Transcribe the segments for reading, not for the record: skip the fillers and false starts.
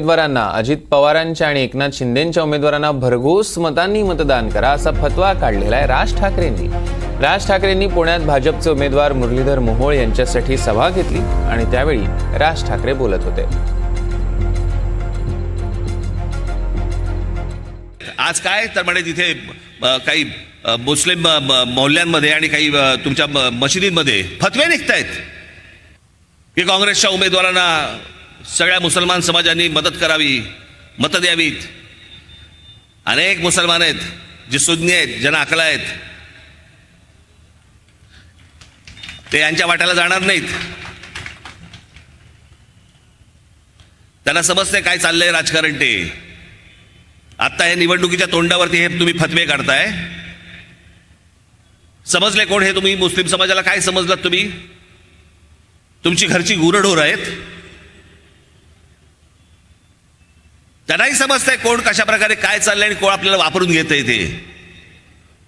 उमेदवारांना अजित पवारांच्या आणि एकनाथ शिंदेंच्या उमेदवारांना भरघोस मतांनी मतदान करा असा फतवा काढलेला आहे राज ठाकरेंनी। राज ठाकरेंनी पुण्यात भाजपचे उमेदवार मुरलीधर मोहोळ यांच्यासाठी सभा घेतली आणि त्यावेळी राज ठाकरे बोलत होते। आज काय तर म्हणे तिथे काही मुस्लिम मोहल्ल्यांमध्ये आणि काही तुमच्या मशिदींमध्ये फतवे निघतायत की काँग्रेसच्या उमेदवारांना सगळ्या मुसलमान समाजांनी मदत करावी, मतं द्यावीत। अनेक मुसलमान आहेत जे सुन्नी आहेत, ज्यांना अकला आहेत, ते यांच्या वाट्याला जाणार नाहीत। त्यांना समजते काय चाललंय राजकारण। ते आता या निवडणुकीच्या तोंडावरती हे तुम्ही फतवे काढताय। समजले कोण हे तुम्ही? मुस्लिम समाजाला काय समजलात तुम्ही? तुमची घरची गुरढोर आहेत। त्यांनाही समजतंय कोण कशा प्रकारे काय चाललंय आणि कोण आपल्याला वापरून घेतंय ते।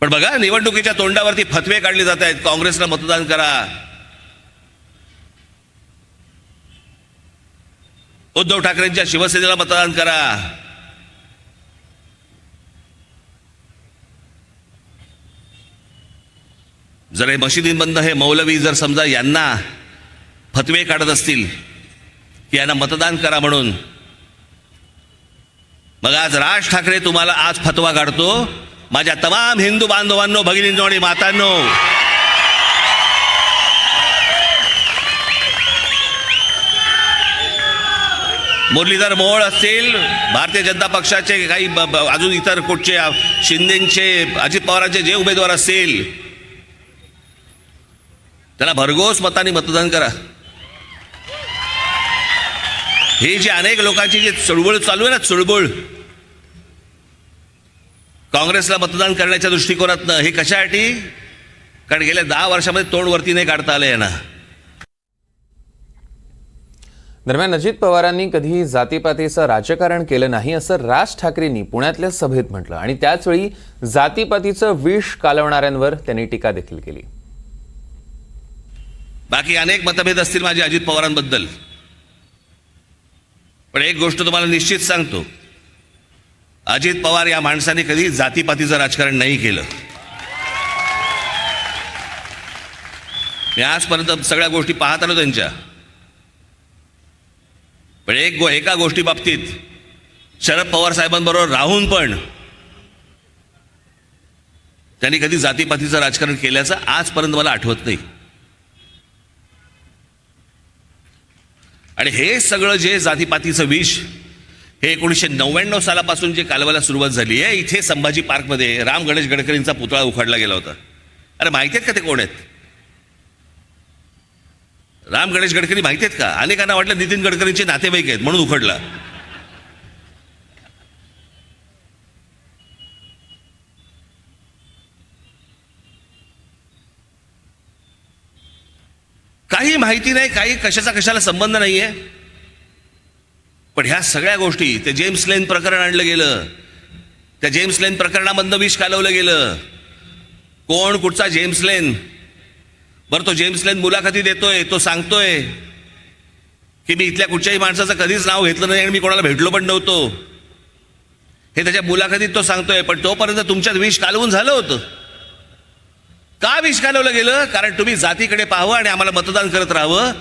पण बघा, निवडणुकीच्या तोंडावरती फतवे काढले जात आहेत, काँग्रेसला मतदान करा, उद्धव ठाकरेंच्या शिवसेनेला मतदान करा। जर हे मशिदींमधनं हे मौलवी जर समजा यांना फतवे काढत असतील की यांना मतदान करा म्हणून, मग आज राज ठाकरे तुम्हाला आज फतवा काढतो। माझ्या तमाम हिंदू बांधवांनो, भगिनींनो आणि मातांनो, मुरलीधर मोहोळ असतील, भारतीय जनता पक्षाचे काही अजून इतर कुठचे शिंदेचे, अजित पवारांचे जे उमेदवार असतील, त्यांना भरघोस मतांनी मतदान करा। ही जी अनेक लोकांची जी चळवळ चालू आहे ना, चळवळ काँग्रेसला मतदान करण्याच्या दृष्टिकोनातनं, हे कशासाठी? कारण गेल्या 10 वर्षामध्ये तोंड वरती नाही काढता आलं यांना। दरम्यान अजित पवारांनी कधी जातीपातीचं राजकारण केलं नाही असं राज ठाकरेंनी पुण्यातल्या सभेत म्हटलं आणि त्याचवेळी जातीपातीचं विष कालवणाऱ्यांवर त्यांनी टीका देखील केली। बाकी अनेक मतभेद असतील माझे अजित पवारांबद्दल, पण एक गोष्ट तुम्हाला निश्चित सांगतो, अजित पवार या माणसाने कधी जातीपातीचं राजकारण नाही केलं। मी आजपर्यंत सगळ्या गोष्टी पाहत आलो त्यांच्या, पण एका गोष्टी बाबतीत शरद पवार साहेबांबरोबर राहून पण त्यांनी कधी जातीपातीचं राजकारण केल्याचं आजपर्यंत मला आठवत नाही। आणि हे सगळं जे जातीपातीचं विष हे 1999 सालापासून जे कालवायला सुरुवात झाली आहे, इथे संभाजी पार्कमध्ये राम गणेश गडकरींचा पुतळा उखाडला गेला होता। अरे माहिती आहेत का ते कोण आहेत? राम गणेश गडकरी माहिती आहेत का? अनेकांना वाटलं नितीन गडकरींचे नातेवाईक आहेत म्हणून उखडला। काही माहिती नाही, काही कशाला संबंध नाहीये। पण ह्या सगळ्या गोष्टी, ते जेम्स लेन प्रकरण आणलं गेलं, त्या जेम्स लेन प्रकरणामधनं विष कालवलं गेलं। कोण कुठचा जेम्स लेन? बरं, तो जेम्स लेन मुलाखती देतोय, तो सांगतोय की मी इथल्या कुठच्याही माणसाचं कधीच नाव घेतलं नाही आणि मी कोणाला भेटलो पण नव्हतो, हे त्याच्या मुलाखतीत तो सांगतोय। पण तोपर्यंत तुमच्यात विष कालवून झालं होतं। का विष कालवलं गेलं? कारण तुम्ही जातीकडे पाहावं आणि आम्हाला मतदान करत राहावं।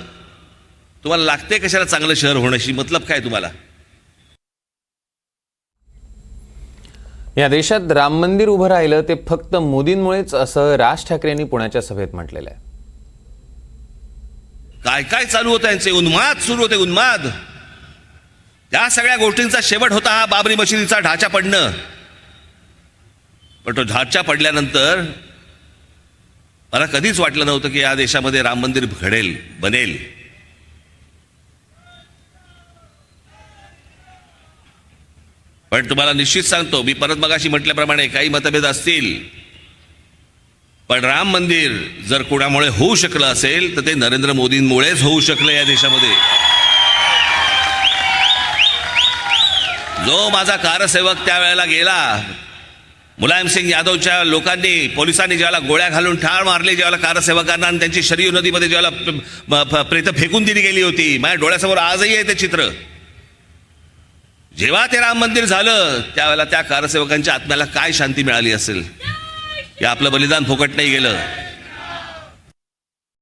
तुम्हाला लागते कशाला चांगलं शहर होण्याशी? मतलब काय तुम्हाला? या देशात राम मंदिर उभं राहिलं ते फक्त मोदींमुळेच असं राज ठाकरेंनी पुण्याच्या सभेत म्हटलेलं आहे। काय काय चालू होतं यांचे? उन्माद सुरू होते, उन्माद। या सगळ्या गोष्टींचा शेवट होता हा बाबरी मशिदीचा ढाचा पडणं। पण तो ढाचा पडल्यानंतर मला कधीच वाटलं नव्हतं की या देशामध्ये राम मंदिर घडेल, बनेल। पण तुम्हाला निश्चित सांगतो, मी परत मगाशी म्हटल्याप्रमाणे काही मतभेद असतील, पण राम मंदिर जर कोणामुळे होऊ शकलं असेल तर ते नरेंद्र मोदींमुळेच होऊ शकलं या देशामध्ये। जो माझा कारसेवक त्यावेळेला गेला, मुलायम सिंग यादवच्या लोकांनी, पोलिसांनी ज्याला गोळ्या घालून ठार मारले, ज्याला कारसेवकांना आणि त्यांची शरयू नदीमध्ये ज्याला प्रेत फेकून दिली गेली होती, माझ्या डोळ्यासमोर आजही आहे ते चित्र। जेव्हा ते राम मंदिर झालं त्यावेळेला त्या कारसेवकांच्या आत्म्याला काय शांती मिळाली असेल. हे आपलं बलिदान फुकट नाही गेलं.